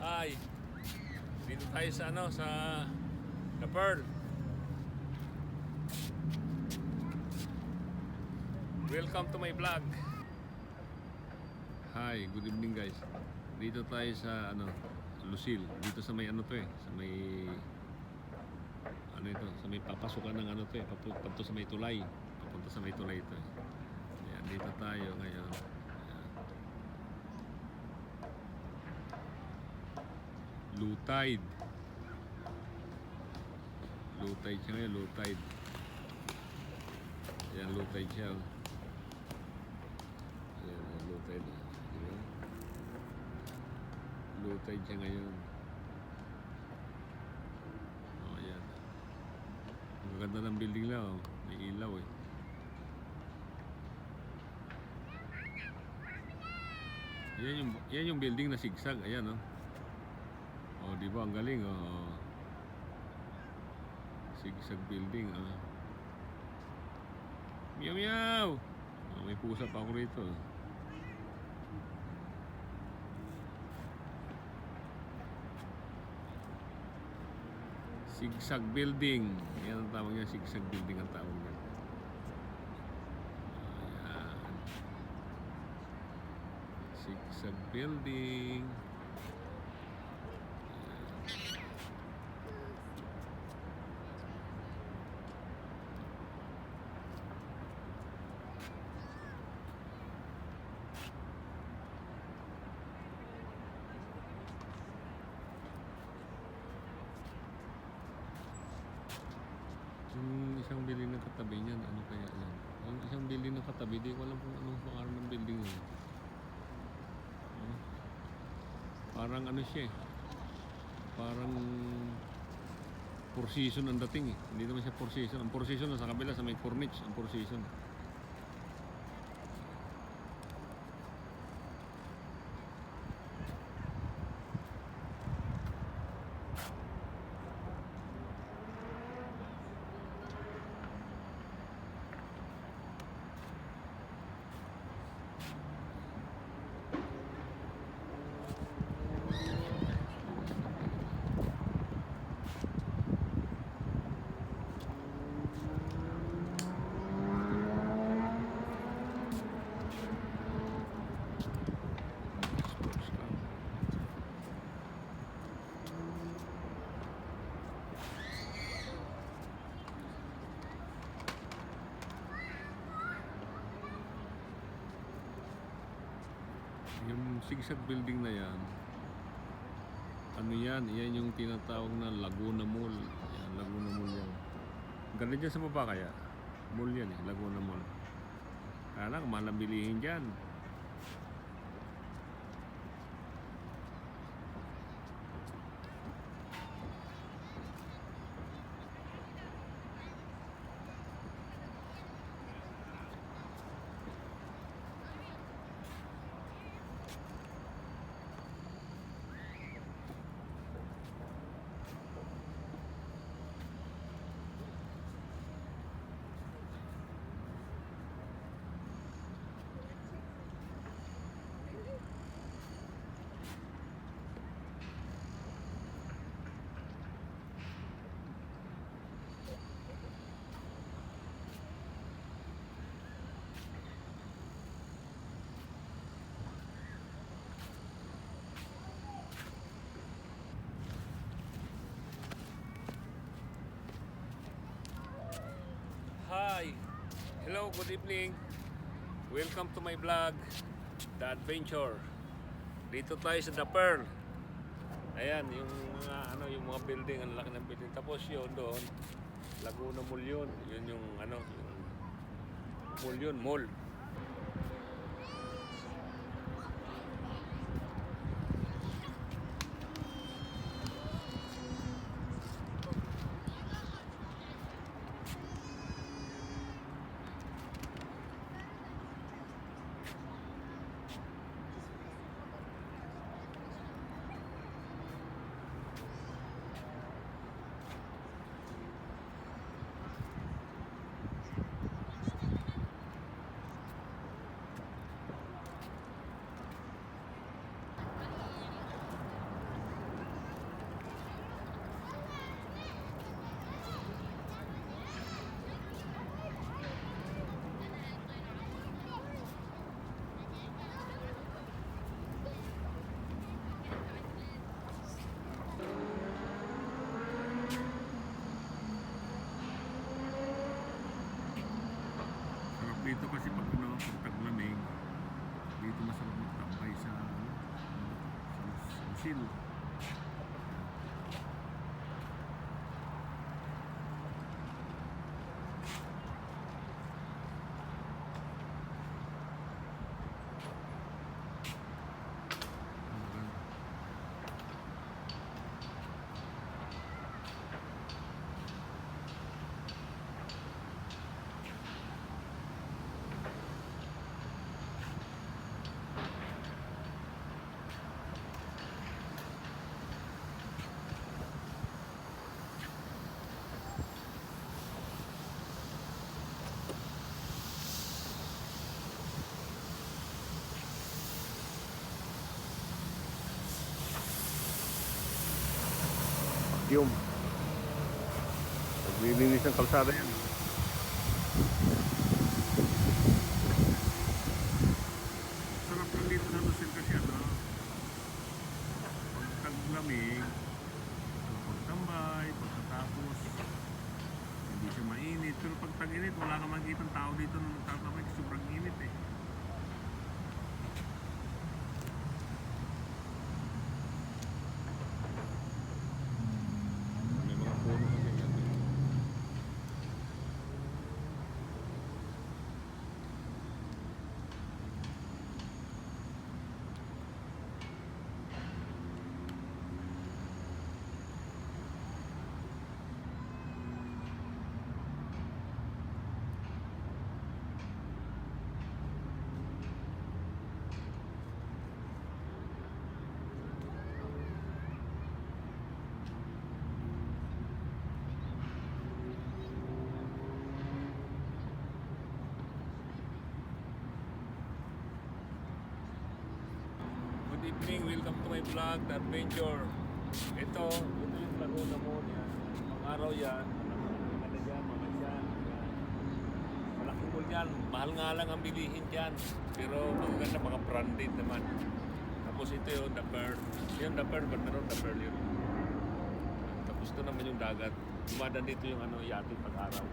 Hi. Dito tayo sa sa The Pearl. Welcome to my vlog. Hi, good evening guys. Dito tayo sa Lucille. Dito sa may sa may ito, sa may papasukan ng papunta sa may tulay. Papunta sa may tulay ito. Ayan, dito tayo ngayon. Low tide. Low tide siya ngayon, low tide. Ayan, low tide siya. Ayan, low tide. Ayan. Low tide siya ngayon. Oh, ayan. Ang ganda ng building lang, oh. May ilaw eh. Yan yung building na sigsag. Ayan, oh. Oh, di ba? Ang galing, oh. Sigsag building, oh. Meow meow! Oh, may pusa pa ako rito. Sigsag building. Yan ang tawag niya, sigsag building ang tawag niya. Ayan. Sigsag building. Yung isang building na katabi niyan, ano kaya yan? Yung isang building na katabi, di ko alam kung anong pangalan ng building yun. Parang siya eh. Parang Four Seasons ang dating eh. Hindi naman siya Four Seasons. Ang Four Seasons sa kabila, sa may Corniche, ang Four Seasons. Yung sigsag building na yan, yan yung tinatawag na Laguna Mall. Yan, Laguna Mall yan. Ganda dyan sa baba kaya mall yan eh, Laguna Mall. Kaya lang, malang bilihin dyan. Hi! Hello, good evening. Welcome to my vlog, The Adventure. Dito tayo sa The Pearl. Ayan, yung mga building, ang laki ng building. Tapos yun doon, Laguna Mall yun. Yun yung mall yun, mall. dito kasi pag ano, pag taglamig, dito masarap magtambay sa ano, sa musil. Vacuum. Naglilinis ng kalsada yan. Sarap lang dito sa Lucil kasi ano, pag taglamig, pagtambay, pagkatapos, hindi siya mainit. Pero pag tag-init, wala ka makikita tao dito na nagtatambay kasi sobrang init eh. May mga puno kasi yan. Good evening, welcome to my vlog, The Adventure. Ito yung Laguna mo yan. Mga araw yan, ano dyan, mga dyan. Malaking mall yan, mahal nga lang ang bilihin dyan. Pero magaganda, mga branded naman. Tapos ito yung The Pearl. Yung The Pearl, ba't meron The Pearl yun? Tapos ito naman yung dagat. Dumadaan dito yung ano, yate pag-araw.